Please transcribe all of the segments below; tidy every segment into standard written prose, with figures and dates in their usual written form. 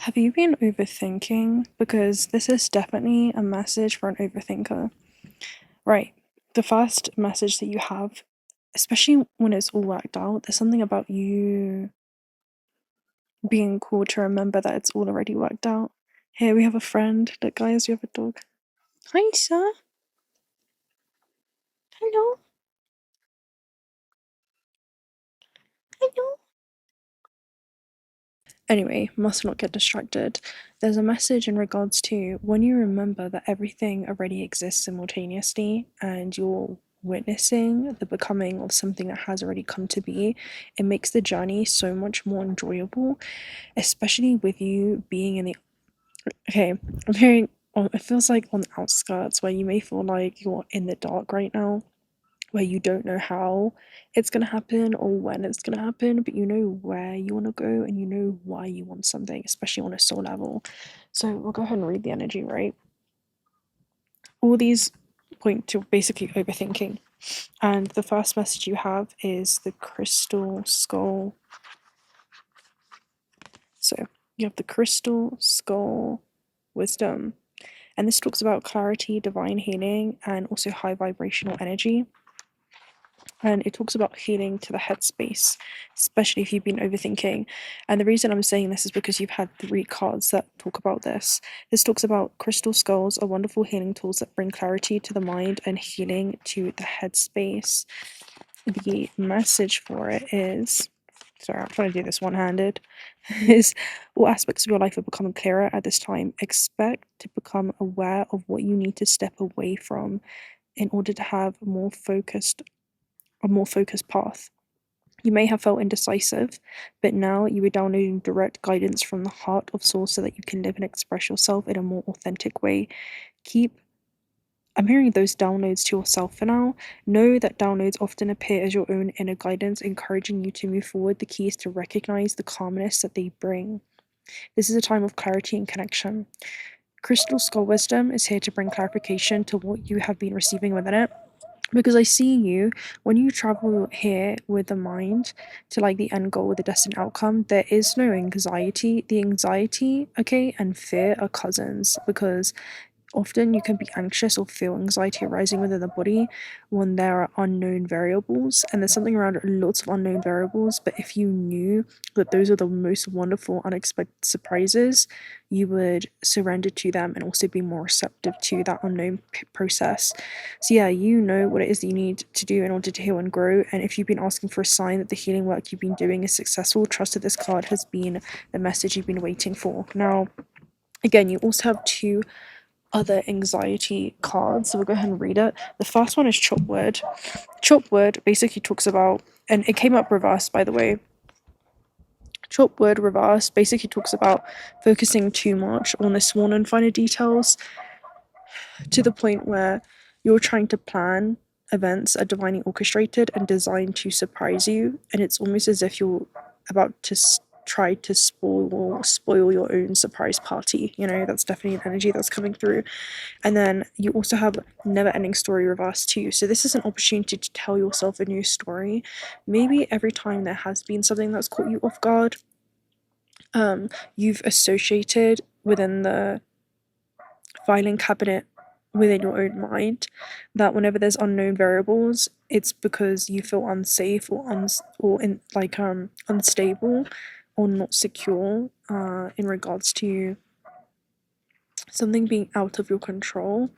Have you been overthinking? Because this is definitely a message for an overthinker. Right. The first message that you have, especially when it's all worked out, there's something about you being cool to remember that it's all already worked out. Here we have a friend. Look, guys, we have a dog. Hi, sir. Hello. Hello. Anyway, must not get distracted. There's a message in regards to when you remember that everything already exists simultaneously and you're witnessing the becoming of something that has already come to be, it makes the journey so much more enjoyable, especially with you being in the. Okay, I'm hearing. It feels like on the outskirts where you may feel like you're in the dark right now, where you don't know how it's going to happen or when it's going to happen, but you know where you want to go and you know why you want something, especially on a soul level. So we'll go ahead and read the energy, right? All these point to basically overthinking. And the first message you have is the crystal skull. So you have the crystal skull wisdom. And this talks about clarity, divine healing, and also high vibrational energy. And it talks about healing to the headspace, especially if you've been overthinking. And the reason I'm saying this is because you've had 3 cards that talk about this. This talks about crystal skulls are wonderful healing tools that bring clarity to the mind and healing to the headspace. The message for it is, sorry, I'm trying to do this one-handed, is all aspects of your life are becoming clearer at this time. Expect to become aware of what you need to step away from in order to have a more focused path. You may have felt indecisive, but now you are downloading direct guidance from the heart of source so that you can live and express yourself in a more authentic way. I'm hearing those downloads to yourself for now. Know that downloads often appear as your own inner guidance, encouraging you to move forward. The key is to recognize the calmness that they bring. This is a time of clarity and connection. Crystal Skull Wisdom is here to bring clarification to what you have been receiving within it. Because I see you, when you travel here with the mind to like the end goal with the destined outcome, there is no anxiety. The anxiety, okay, and fear are cousins, because often you can be anxious or feel anxiety arising within the body when there are unknown variables, and there's something around lots of unknown variables. But if you knew that those are the most wonderful, unexpected surprises, you would surrender to them and also be more receptive to that unknown process. So, yeah, you know what it is that you need to do in order to heal and grow. And if you've been asking for a sign that the healing work you've been doing is successful, trust that this card has been the message you've been waiting for. Now, again, you also have 2 other anxiety cards, so we'll go ahead and read it. The first one is Chop Word. Chop Word basically talks about, and it came up reversed, by the way. Chop Word reversed basically talks about focusing too much on the small and finer details to the point where you're trying to plan events are divinely orchestrated and designed to surprise you, and it's almost as if you're about to try to spoil your own surprise party. That's definitely an energy that's coming through. And then you also have never ending story reverse too. So this is an opportunity to tell yourself a new story. Maybe every time there has been something that's caught you off guard, you've associated within the filing cabinet within your own mind that whenever there's unknown variables, it's because you feel unsafe or unstable or not secure in regards to something being out of your control.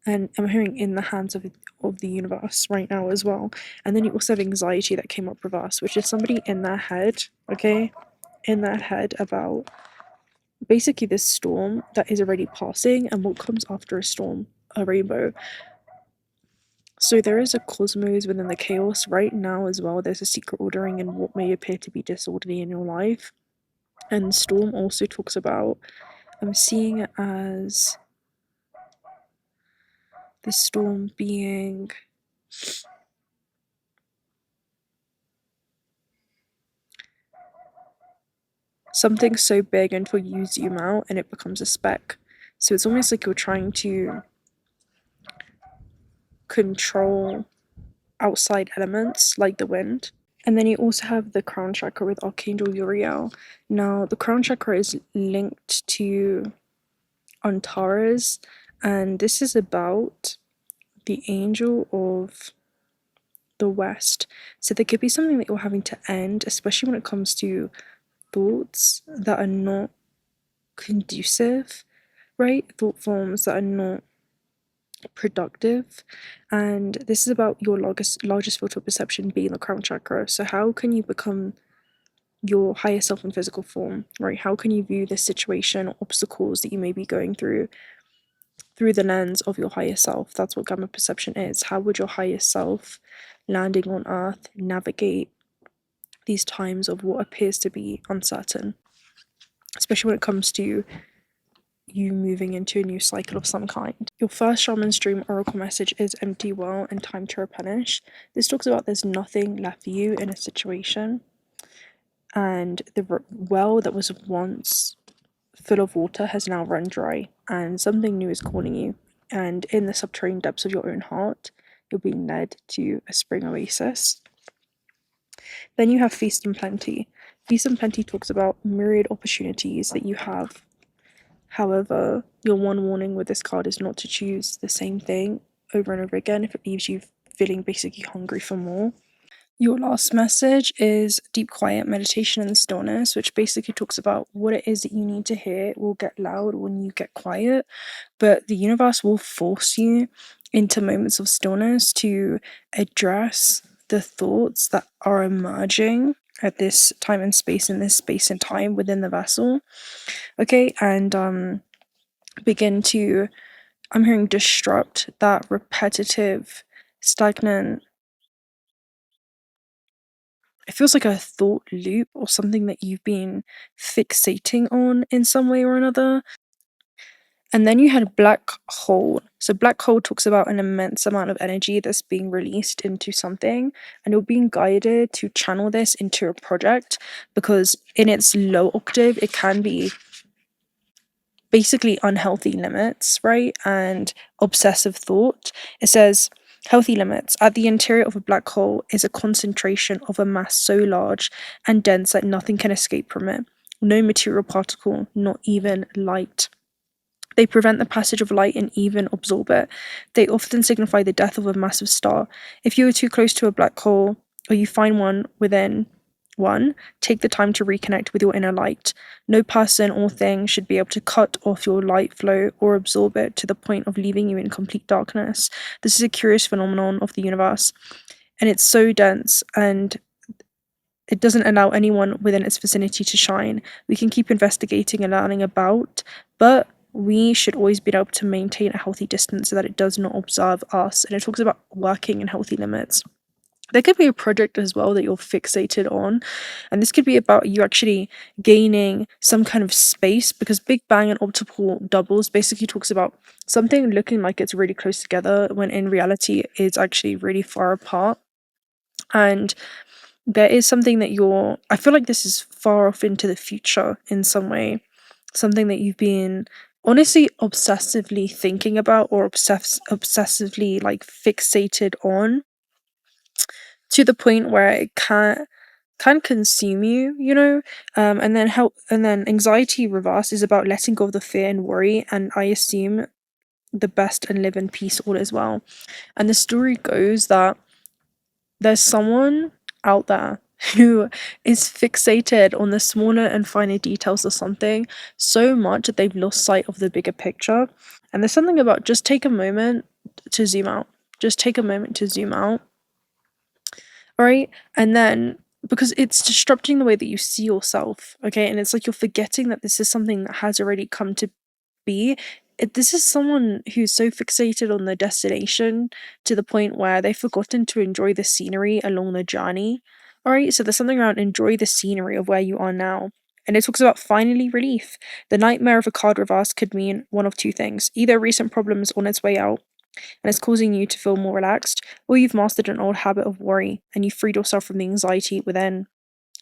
And I'm hearing in the hands of the universe right now as well. And then you also have anxiety that came up reverse, which is somebody in their head, okay, in their head about basically this storm that is already passing, and what comes after a storm, a rainbow. So there is a cosmos within the chaos right now as well. There's a secret ordering in what may appear to be disorderly in your life. And storm also talks about, I'm seeing it as the storm being something so big until you zoom out and it becomes a speck. So it's almost like you're trying to control outside elements like the wind, And then you also have the crown chakra with Archangel Uriel. Now, the crown chakra is linked to Antares, and this is about the angel of the West. So there could be something that you're having to end, especially when it comes to thoughts that are not conducive, right? Thought forms that are not productive. And this is about your largest filter of perception being the crown chakra. So how can you become your higher self in physical form, right? How can you view this situation or obstacles that you may be going through the lens of your higher self? That's what gamma perception is. How would your higher self landing on earth navigate these times of what appears to be uncertain, especially when it comes to you moving into a new cycle of some kind? Your first shaman's dream oracle message is empty well and time to replenish. This talks about there's nothing left for you in a situation, and the well that was once full of water has now run dry, and something new is calling you. And in the subterranean depths of your own heart, you're being led to a spring oasis. Then you have Feast and Plenty. Feast and Plenty talks about myriad opportunities that you have. However, your one warning with this card is not to choose the same thing over and over again if it leaves you feeling basically hungry for more. Your last message is deep quiet meditation and stillness, which basically talks about what it is that you need to hear will get loud when you get quiet, but the universe will force you into moments of stillness to address the thoughts that are emerging at this time and space, in this space and time within the vessel. Okay, and begin to, I'm hearing, disrupt that repetitive, stagnant, it feels like a thought loop or something that you've been fixating on in some way or another. And then you had black hole. So black hole talks about an immense amount of energy that's being released into something, and you're being guided to channel this into a project, because in its low octave it can be basically unhealthy limits, right? And obsessive thought. It says, healthy limits. At the interior of a black hole is a concentration of a mass so large and dense that nothing can escape from it. No material particle, not even light. They prevent the passage of light and even absorb it. They often signify the death of a massive star. If you are too close to a black hole, or you find one within one, take the time to reconnect with your inner light. No person or thing should be able to cut off your light flow or absorb it to the point of leaving you in complete darkness. This is a curious phenomenon of the universe, and it's so dense, and it doesn't allow anyone within its vicinity to shine. We can keep investigating and learning about, but we should always be able to maintain a healthy distance so that it does not observe us. And it talks about working in healthy limits. There could be a project as well that you're fixated on, and this could be about you actually gaining some kind of space, because Big Bang and optical doubles basically talks about something looking like it's really close together when in reality it's actually really far apart. And there is something that I feel like this is far off into the future in some way, something that you've been honestly obsessively thinking about, or obsessively like fixated on, to the point where it can consume you, you know. And then anxiety reverse is about letting go of the fear and worry, and I assume the best and live in peace all as well. And the story goes that there's someone out there who is fixated on the smaller and finer details of something so much that they've lost sight of the bigger picture. And there's something about just take a moment to zoom out. Just take a moment to zoom out. All right. And then, because it's disrupting the way that you see yourself. Okay. And it's like you're forgetting that this is something that has already come to be. This is someone who's so fixated on the destination to the point where they've forgotten to enjoy the scenery along the journey. All right, so there's something around enjoy the scenery of where you are now. And it talks about finally relief. The nightmare of a card reverse could mean one of two things. Either a recent problem is on its way out and it's causing you to feel more relaxed, or you've mastered an old habit of worry and you've freed yourself from the anxiety within.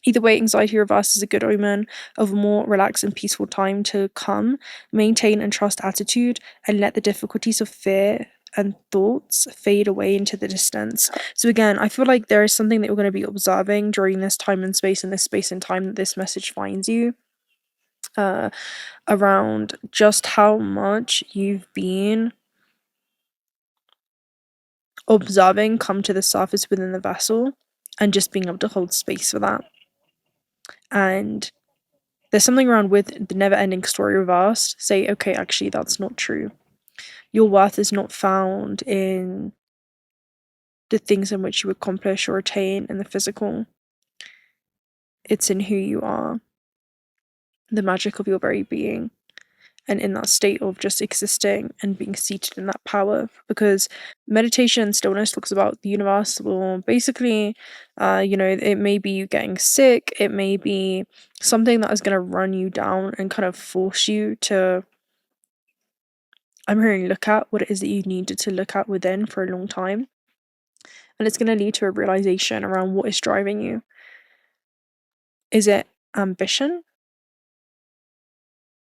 Either way, anxiety reverse is a good omen of a more relaxed and peaceful time to come. Maintain and trust attitude and let the difficulties of fear and thoughts fade away into the distance. So again, I feel like there is something that you're going to be observing during this time and space, and this space and time that this message finds you, around just how much you've been observing come to the surface within the vessel, and just being able to hold space for that. And there's something around with the never-ending story reversed. Say, okay, actually, that's not true. Your worth is not found in the things in which you accomplish or attain in the physical. It's in who you are, the magic of your very being, and in that state of just existing and being seated in that power. Because meditation and stillness talks about the universe will basically, it may be you getting sick, it may be something that is going to run you down and kind of force you to, I'm hearing, look at what it is that you needed to look at within for a long time. And it's going to lead to a realization around what is driving you. Is it ambition?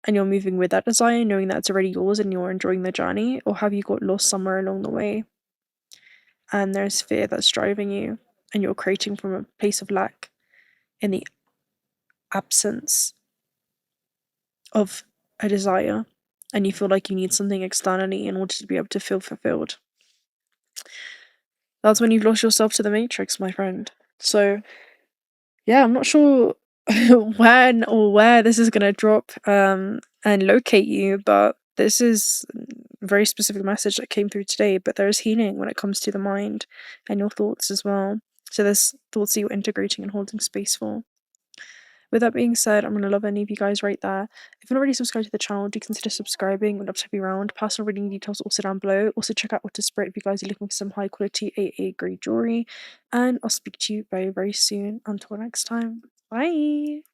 And you're moving with that desire, knowing that it's already yours and you're enjoying the journey? Or have you got lost somewhere along the way? And there's fear that's driving you, and you're creating from a place of lack in the absence of a desire, and you feel like you need something externally in order to be able to feel fulfilled. That's when you've lost yourself to the matrix, my friend. So yeah, I'm not sure when or where this is going to drop and locate you, but this is a very specific message that came through today. But there is healing when it comes to the mind and your thoughts as well. So there's thoughts that you're integrating and holding space for. With that being said, I'm going to love any of you guys right there. If you're not already subscribed to the channel, do consider subscribing. Would love to have you around. Personal reading details also down below. Also check out 𝓤𝓪𝓭𝓪 if you guys are looking for some high quality AA grade jewelry. And I'll speak to you very, very soon. Until next time. Bye!